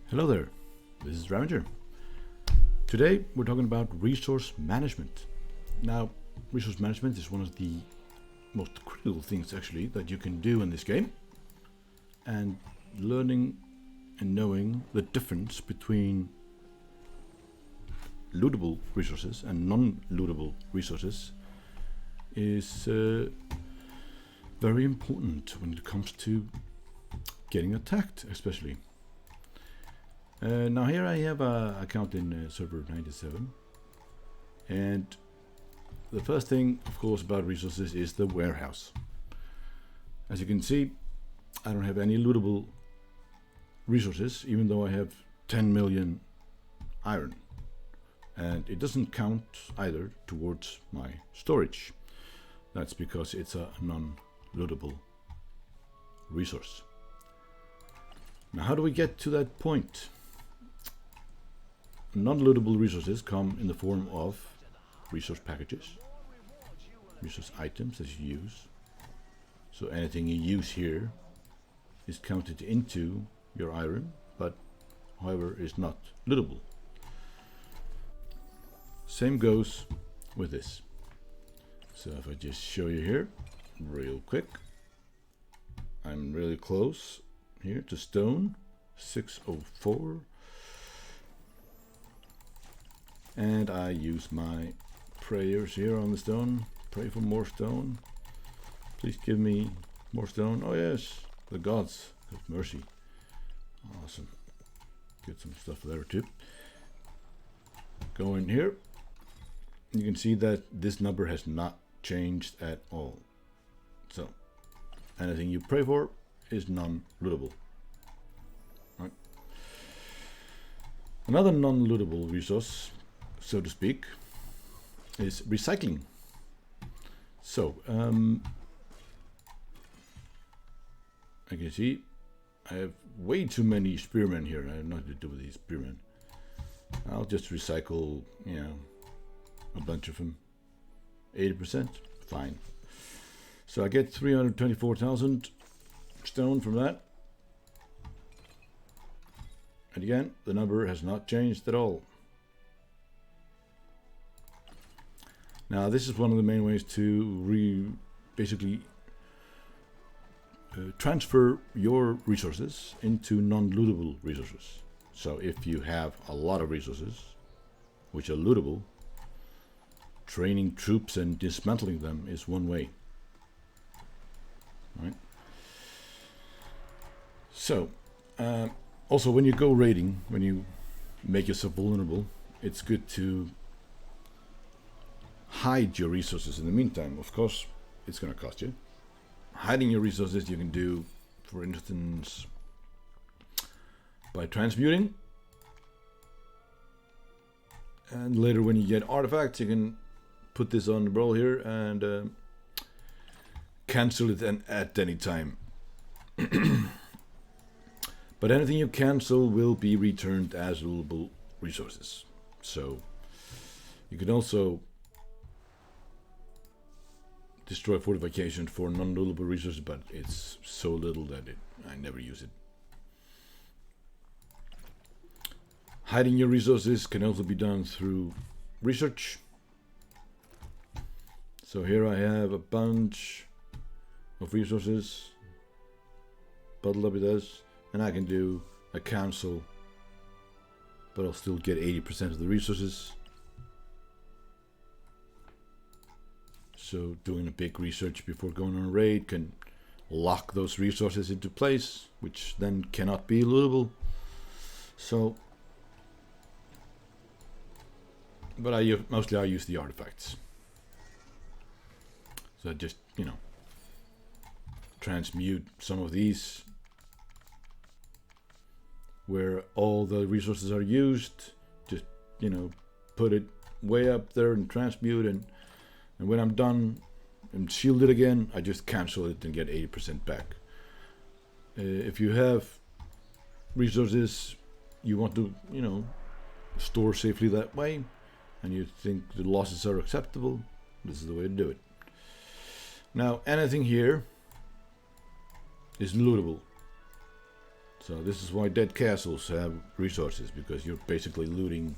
Hello there, this is Ravager. Today we're talking about resource management. Now, resource management is one of the most critical things actually that you can do in this game. And learning and knowing the difference between lootable resources and non-lootable resources is very important when it comes to getting attacked, especially. Now here I have an account in server 97, and the first thing of course about resources is the warehouse. As you can see, I don't have any lootable resources even though I have 10 million iron, and it doesn't count either towards my storage. That's because it's a non-lootable resource. Now how do we get to that point? Non-lootable resources come in the form of resource packages, resource items that you use. So anything you use here is counted into your iron, but however is not lootable. Same goes with this. So if I just show you here real quick, I'm really close here to stone 604. And I use my prayers here on the stone. Pray for more stone. Please give me more stone. Oh yes, the gods have mercy. Awesome. Get some stuff there too. Go in here. You can see that this number has not changed at all. So anything you pray for is non-lootable. Right. Another non-lootable resource, so to speak, is recycling. So I can see I have way too many spearmen here. I have nothing to do with these spearmen. I'll just recycle, a bunch of them. 80%, fine. So I get 324,000 stone from that. And again, the number has not changed at all. Now this is one of the main ways to basically transfer your resources into non-lootable resources. So if you have a lot of resources which are lootable, training troops and dismantling them is one way. Right? So also when you go raiding, when you make yourself vulnerable, it's good to hide your resources in the meantime. Of course, it's going to cost you. Hiding your resources you can do, for instance, by transmuting. And later when you get artifacts, you can put this on the roll here and cancel it at any time. But anything you cancel will be returned as lootable resources. So you can also destroy fortifications for non-lootable resources, but it's so little that I never use it. Hiding your resources can also be done through research. So here I have a bunch of resources bottled up with this, and I can do a cancel, but I'll still get 80% of the resources. So doing a big research before going on a raid can lock those resources into place, which then cannot be lootable. So, but mostly I use the artifacts. So I just, transmute some of these where all the resources are used, just, put it way up there and transmute, and when I'm done and shield it again, I just cancel it and get 80% back. If you have resources you want to, store safely that way, and you think the losses are acceptable, this is the way to do it. Now, anything here is lootable. So this is why dead castles have resources, because you're basically looting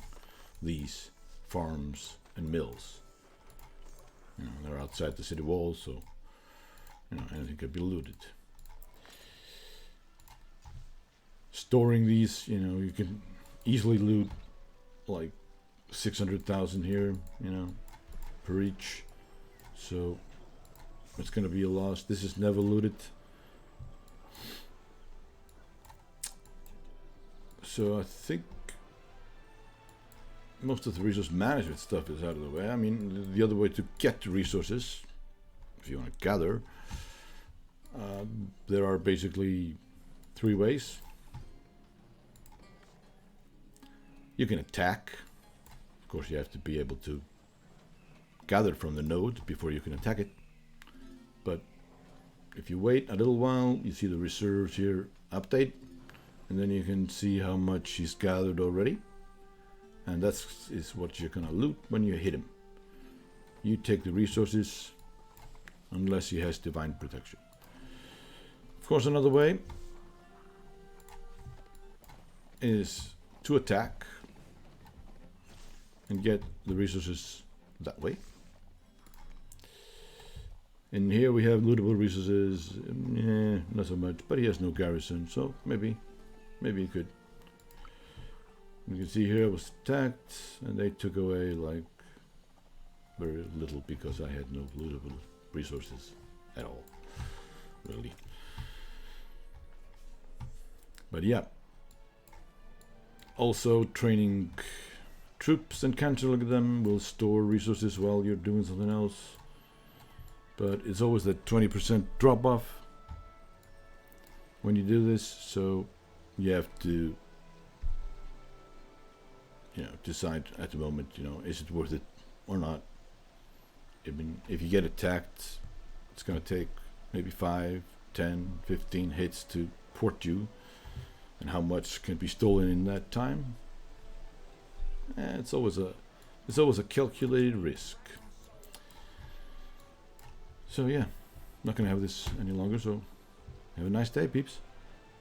these farms and mills. You know, they're outside the city walls, so you know, anything could be looted. Storing these, you know, you can easily loot like 600,000 here, you know, per each. So it's going to be a loss. This is never looted. So I think most of the resource management stuff is out of the way. I mean, the other way to get the resources, if you want to gather, there are basically 3 ways. You can attack. Of course, you have to be able to gather from the node before you can attack it. But if you wait a little while, you see the reserves here update, and then you can see how much he's gathered already. And that's what you're gonna loot when you hit him. You take the resources unless he has divine protection. Of course, another way is to attack and get the resources that way. And here we have lootable resources. Not so much, but he has no garrison, so maybe he could. You can see here I was attacked, and they took away like very little because I had no lootable resources at all, really. But yeah, also training troops and canceling them will store resources while you're doing something else. But it's always that 20% drop off when you do this, so you have to, you know, decide at the moment, you know, is it worth it or not. I mean, if you get attacked, it's going to take maybe 5, 10, 15 hits to port you, and how much can be stolen in that time? It's always a calculated risk. So yeah, not gonna have this any longer, so have a nice day, peeps.